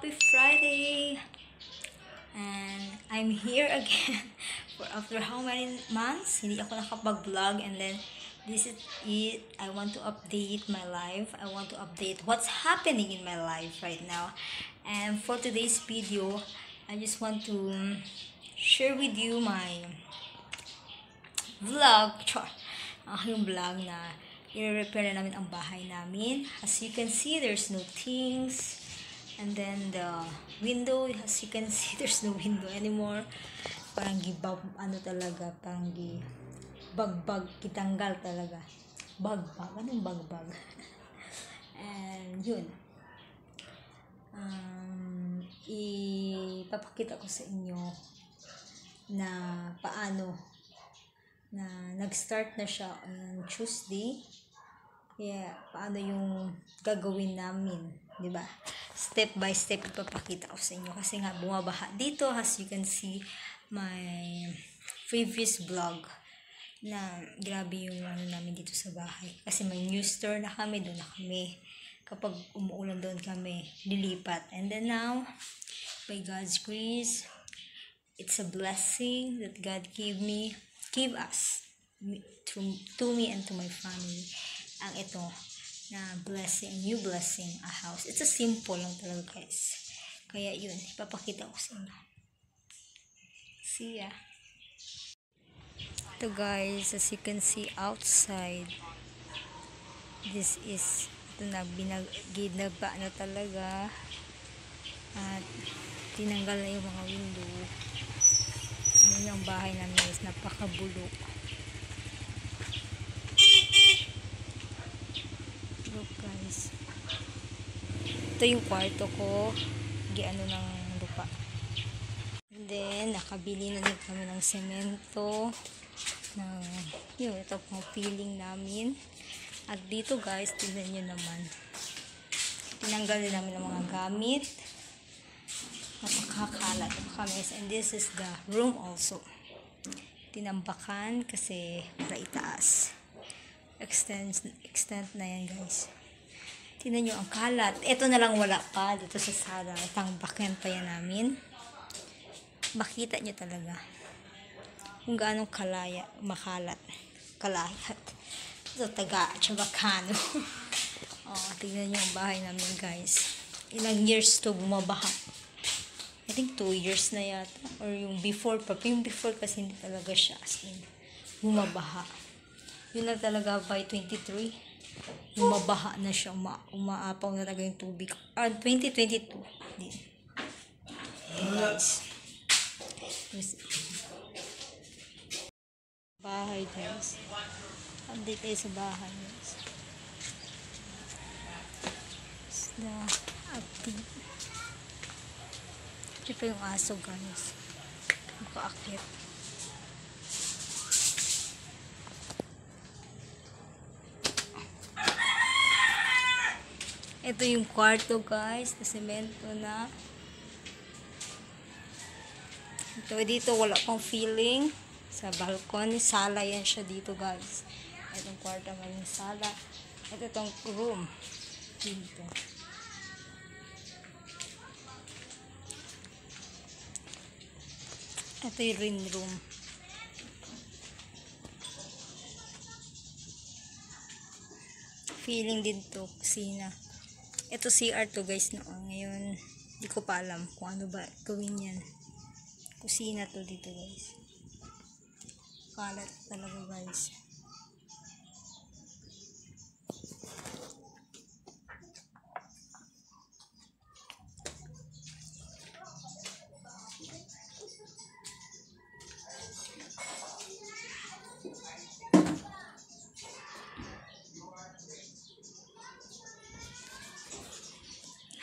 Happy Friday! And I'm here again for after how many months? Hindi ako nakapag-vlog, and then this is it. I want to update my life. I want to update what's happening in my life right now. And for today's video, I just want to share with you my vlog. Yung vlog na i-repair na namin ang bahay namin. As you can see, there's no things. And then the window, as you can see, there's no window anymore. Parang ano talaga, parang bagbag, kitanggal talaga. Bagbag, anong bagbag? And yun. Ipapakita ko sa inyo na paano na nag-start na siya on Tuesday. Kaya paano yung gagawin namin, di ba? Step by step ipapakita ko sa inyo kasi nga bumabaha dito, as you can see my previous vlog na grabe yung ano namin dito sa bahay. Kasi may new store na kami, doon na kami. Kapag umuulan doon kami lilipat. And then now, by God's grace, it's a blessing that God gave us, to me and to my family. Ang ito na blessing, new blessing, a house. It's a simple lang talaga, guys. Kaya yun, ipapakita ko sa inyo. See ya. Ito guys, as you can see outside, this is, ito na, ginaba na talaga. At tinanggal na yung mga window. Ano yung bahay namin is napakabulok. Look guys. Ito yung kwarto ko. Giano ng lupa. And then, nakabili na din kami ng semento. Yun, ito pong feeling namin. At dito guys, tignan nyo naman. Tinanggal din namin ng mga gamit. Napakakalat. And this is the room also. Tinambakan kasi para itaas. Extend na yan guys. Tingnan nyo ang kalat. Ito na lang wala pa dito sa sala. Tambakan pa yan namin. Makita nyo talaga kung gaano makalat. Kalayat. Ito Chabacano. Tingnan nyo ang bahay namin guys. Ilang years to bumabaha. I think 2 years na yata. Or yung before pa. Yung before kasi hindi talaga siya as in bumabaha. Yun lang talaga by 23. Bumabaha na siya. Umaapaw na talaga yung tubig. 2022. Din. Guys. Bahay guys. Update tayo sa bahay guys. It's the update. Ito pa yung aso guys. Nakaakit. Ito yung kwarto guys. Na semento na. Ito dito wala pang feeling. Sa balcony. Sala yan siya dito guys. Itong kwarto ng sala. Ito itong room. Dito. Ito yung ring room. Feeling din to, kusina. Ito CR to guys noon. Ngayon, di ko pa alam kung ano ba gawin yan. Kusina to dito guys. Kalat talaga guys.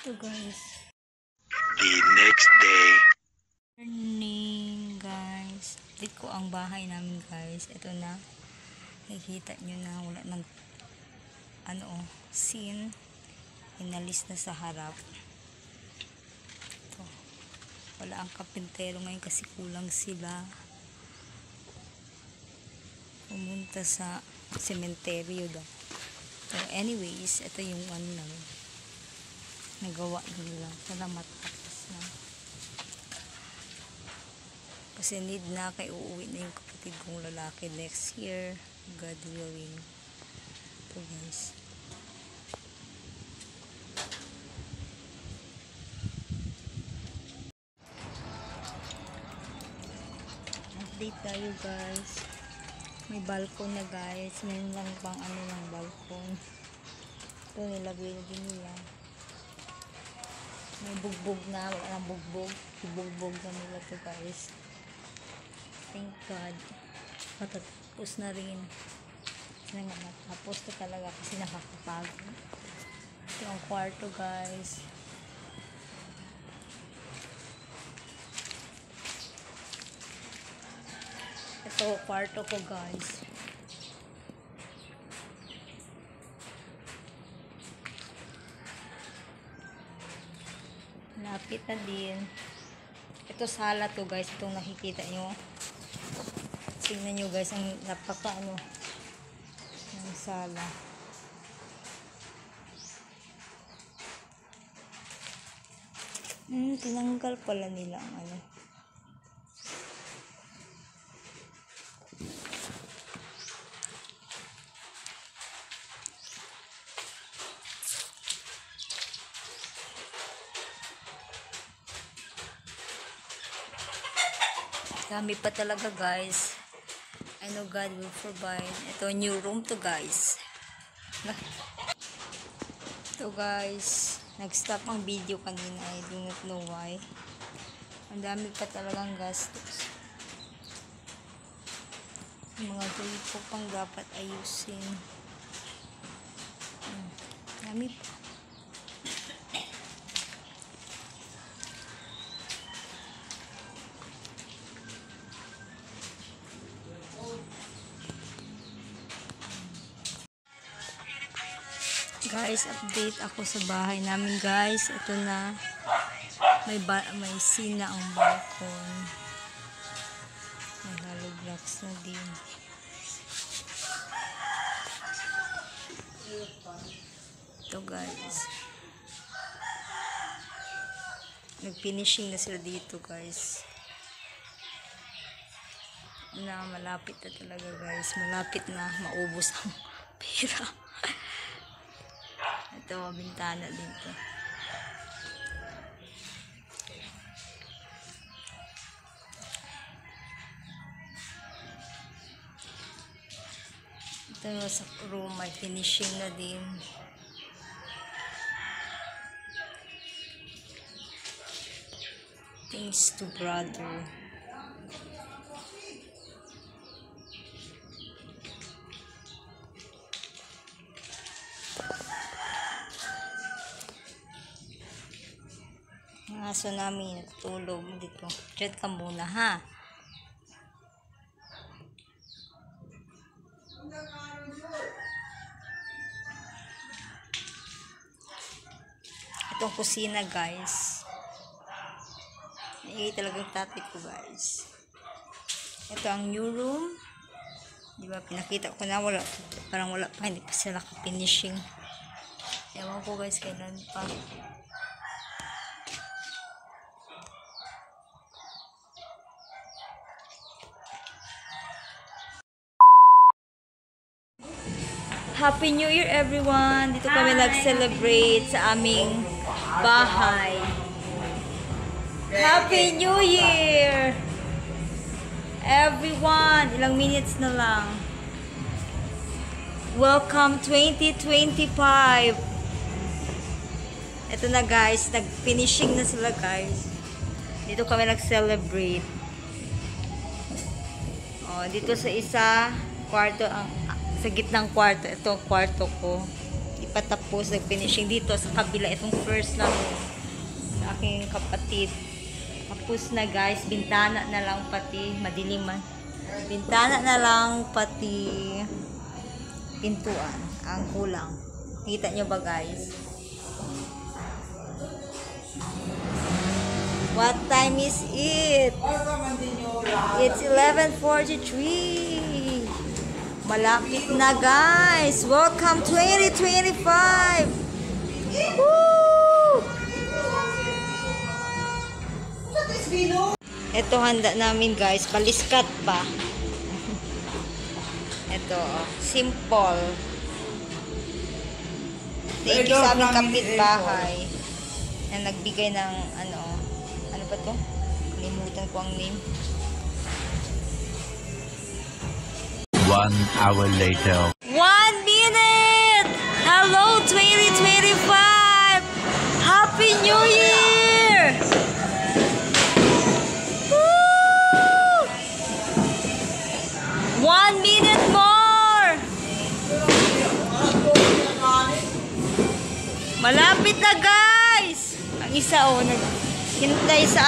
Ito guys. The next day. Morning guys. Update ko ang bahay namin guys. Ito na. Nakikita nyo na wala ng scene. Inalis na sa harap. Ito. Wala ang kapintero ngayon kasi kulang sila. Pumunta sa sementeryo daw. So anyways, ito yung ano namin. nagawa nila para matapos na. Kasi need na kay uuwi na yung kapatid kong lalaki next year. God willing. Ito guys. Update tayo guys. May balcony na guys. May lang pang ano ng balcony. Ito nilagay nila. May bugbog na. Wala nang bugbog. Bugbog na nila ito guys. Thank God. Matatapos na rin. Kasi nga matapos to talaga kasi nakakapagod. Ito ang kwarto guys. Ito kwarto ko guys. Lapit na din. Ito sala to guys. Itong nakikita nyo. Tingnan nyo guys. Ang napaka ano. Ang sala. Tinanggal pala nila ang ano. Dami pa talaga guys. I know God will provide. Ito new room to guys. Ito guys. Nag-stop ang video kanina. I do not know why. Ang dami pa talagang gastos. Mga gripo pang dapat ayusin. Dami pa. Guys, update ako sa bahay namin guys. Ito na. May sina ang balkon. May hollow blocks na din. Ito guys. Nag-finishing na sila dito guys. Malapit na talaga guys. Malapit na maubos ang pera. Ito, bintana dito. Ito sa room, may finishing na din. Thanks to brother. Ang aso namin natutulog dito. Diyan ka muna ha. Itong kusina guys. Naiingay talagang tatay ko guys. Ito ang new room. Diba pinakita ko na parang wala pa. Hindi pa sila ka-finishing. Ewan ko guys kailan pa. Happy New Year everyone! Dito kami nag-celebrate sa aming bahay. Happy New Year! Everyone! Ilang minutes na lang. Welcome 2025! Ito na guys, nag-finishing na sila guys. Dito kami nag-celebrate. Oh, dito sa isa, kwarto sa gitnang kwarto, ito ang kwarto ko. Ipatapos, nag-finishing dito sa kabila. Itong first lang sa aking kapatid. Tapos na guys, bintana na lang pati, madilim man. Bintana na lang pati pintuan, ang kulang. Kita nyo ba guys? What time is it? It's 11:43. Malapit na guys. Welcome 2025. Woo! Ito handa namin guys, baliskat pa. Ito, simple. Thank you sa aming kapitbahay na nagbigay ng ano ba to? Limutan ko ang name. 1 hour later. 1 minute! Hello 2025! Happy New Year! Woo! 1 minute more! Malapit na guys! Ang isa naghintay sa